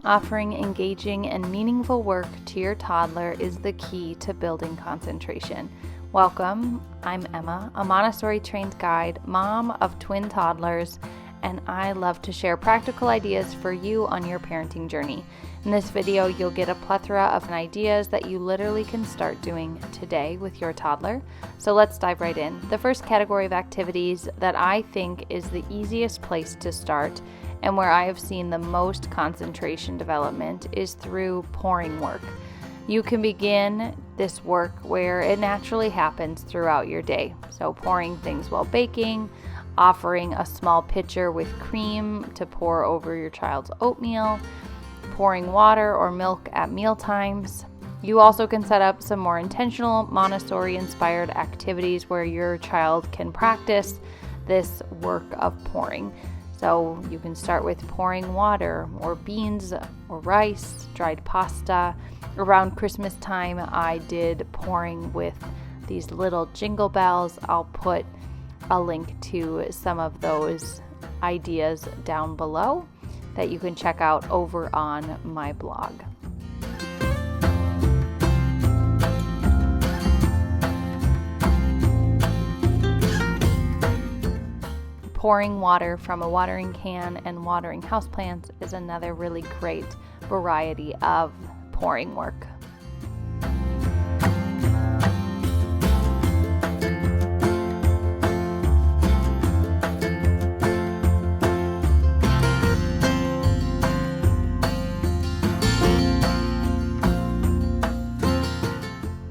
Offering engaging and meaningful work to your toddler is the key to building concentration. Welcome, I'm Emma, a Montessori trained guide, mom of twin toddlers, and I love to share practical ideas for you on your parenting journey. In this video, you'll get a plethora of ideas that you literally can start doing today with your toddler. So let's dive right in. The first category of activities that I think is the easiest place to start and where I have seen the most concentration development is through pouring work. You can begin this work where it naturally happens throughout your day. So pouring things while baking, offering a small pitcher with cream to pour over your child's oatmeal, pouring water or milk at meal times. You also can set up some more intentional Montessori-inspired activities where your child can practice this work of pouring. So you can start with pouring water or beans or rice, dried pasta. Around Christmas time, I did pouring with these little jingle bells. I'll put a link to some of those ideas down below that you can check out over on my blog. Pouring water from a watering can and watering houseplants is another really great variety of pouring work.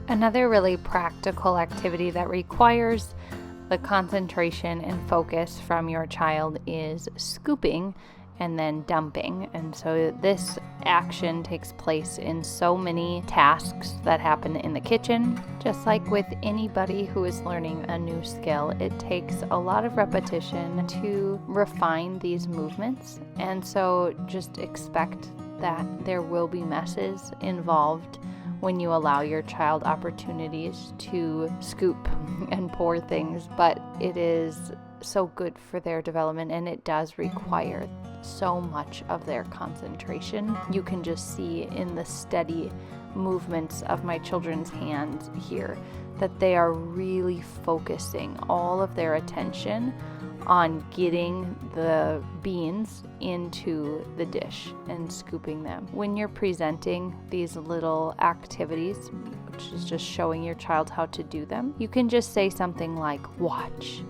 Another really practical activity that requires the concentration and focus from your child is scooping and then dumping. And so this action takes place in so many tasks that happen in the kitchen. Just like with anybody who is learning a new skill, it takes a lot of repetition to refine these movements. And so just expect that there will be messes involved when you allow your child opportunities to scoop and pour things, but it is so good for their development and it does require so much of their concentration. You can just see in the steady movements of my children's hands here that they are really focusing all of their attention on getting the beans into the dish and scooping them. When you're presenting these little activities, which is just showing your child how to do them, you can just say something like, watch,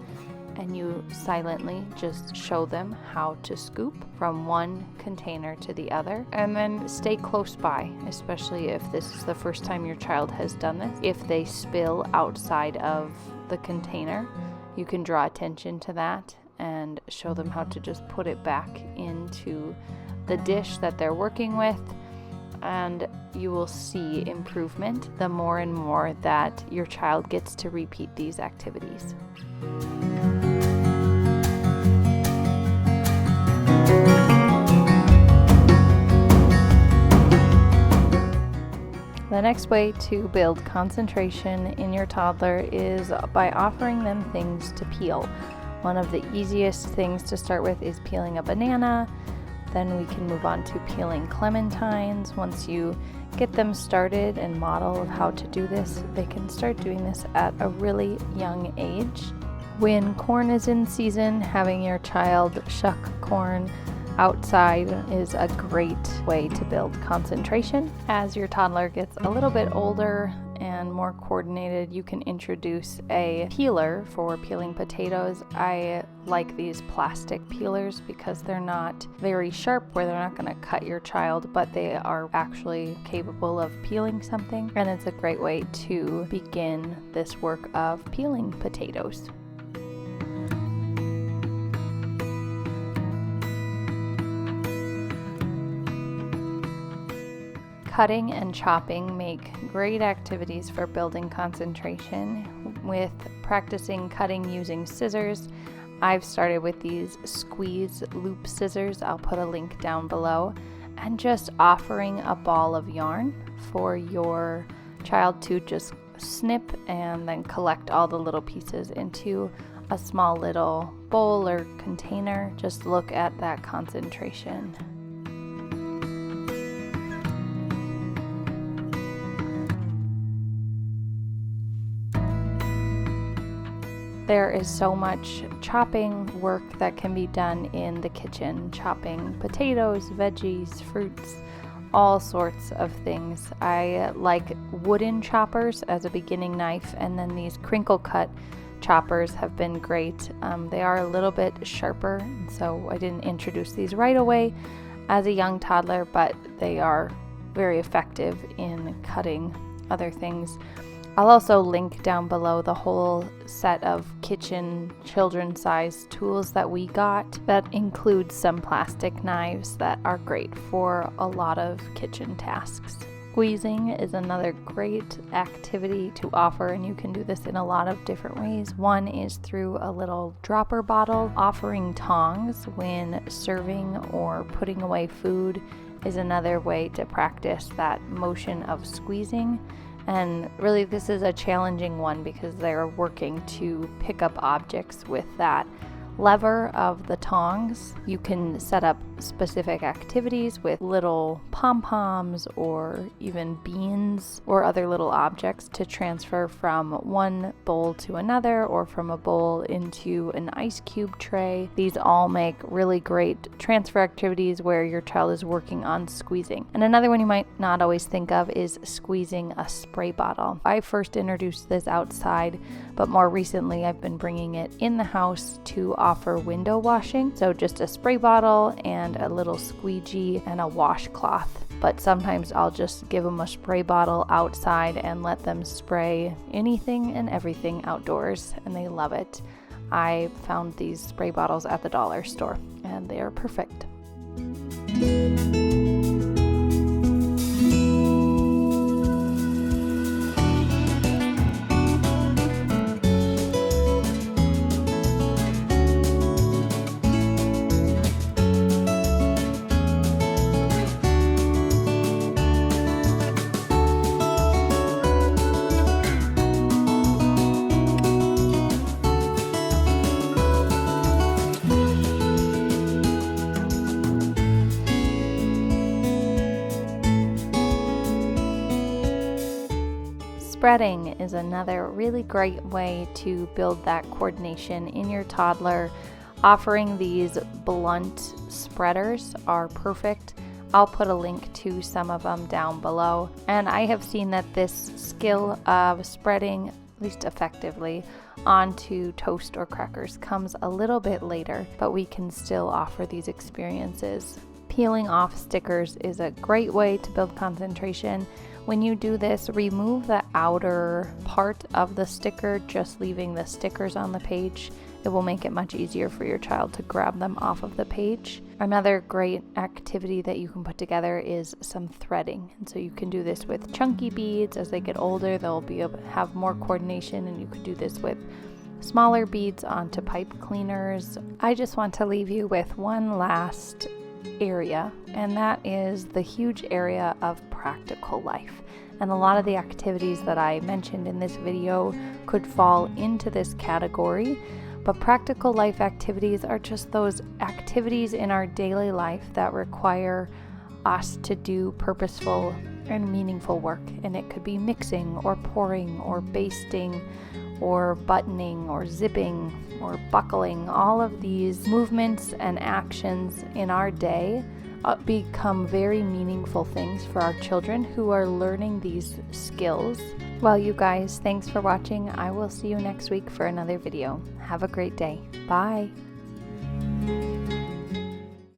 and you silently just show them how to scoop from one container to the other, and then stay close by, especially if this is the first time your child has done this. If they spill outside of the container, you can draw attention to that and show them how to just put it back into the dish that they're working with, and you will see improvement the more and more that your child gets to repeat these activities. The next way to build concentration in your toddler is by offering them things to peel. One of the easiest things to start with is peeling a banana. Then we can move on to peeling clementines. Once you get them started and model how to do this, they can start doing this at a really young age. When corn is in season, having your child shuck corn outside is a great way to build concentration. As your toddler gets a little bit older and more coordinated, you can introduce a peeler for peeling potatoes. I like these plastic peelers because they're not very sharp where they're not going to cut your child, but they are actually capable of peeling something, and it's a great way to begin this work of peeling potatoes. Cutting and chopping make great activities for building concentration. With practicing cutting using scissors, I've started with these squeeze loop scissors. I'll put a link down below. And just offering a ball of yarn for your child to just snip and then collect all the little pieces into a small little bowl or container. Just look at that concentration. There is so much chopping work that can be done in the kitchen, chopping potatoes, veggies, fruits, all sorts of things. I like wooden choppers as a beginning knife, and then these crinkle cut choppers have been great. They are a little bit sharper, and so I didn't introduce these right away as a young toddler, but they are very effective in cutting other things. I'll also link down below the whole set of kitchen children size tools that we got that include some plastic knives that are great for a lot of kitchen tasks. Squeezing is another great activity to offer, and you can do this in a lot of different ways. One is through a little dropper bottle. Offering tongs when serving or putting away food is another way to practice that motion of squeezing. And really this is a challenging one because they're working to pick up objects with that lever of the tongs. You can set up specific activities with little pom-poms or even beans or other little objects to transfer from one bowl to another or from a bowl into an ice cube tray. These all make really great transfer activities where your child is working on squeezing. And another one you might not always think of is squeezing a spray bottle. I first introduced this outside, but more recently I've been bringing it in the house to offer window washing. So just a spray bottle and a little squeegee and a washcloth. But sometimes I'll just give them a spray bottle outside and let them spray anything and everything outdoors, and they love it. I found these spray bottles at the dollar store and they are perfect. Spreading is another really great way to build that coordination in your toddler. Offering these blunt spreaders are perfect. I'll put a link to some of them down below. And I have seen that this skill of spreading, at least effectively, onto toast or crackers comes a little bit later, but we can still offer these experiences. Peeling off stickers is a great way to build concentration. When you do this, remove the outer part of the sticker, just leaving the stickers on the page. It will make it much easier for your child to grab them off of the page. Another great activity that you can put together is some threading. And so you can do this with chunky beads. As they get older, they'll be able to have more coordination, and you could do this with smaller beads onto pipe cleaners. I just want to leave you with one last area, and that is the huge area of practical life. And a lot of the activities that I mentioned in this video could fall into this category, but practical life activities are just those activities in our daily life that require us to do purposeful and meaningful work. And it could be mixing or pouring or basting or buttoning or zipping or buckling. All of these movements and actions in our day become very meaningful things for our children who are learning these skills. Well, you guys, thanks for watching. I will see you next week for another video. Have a great day. Bye.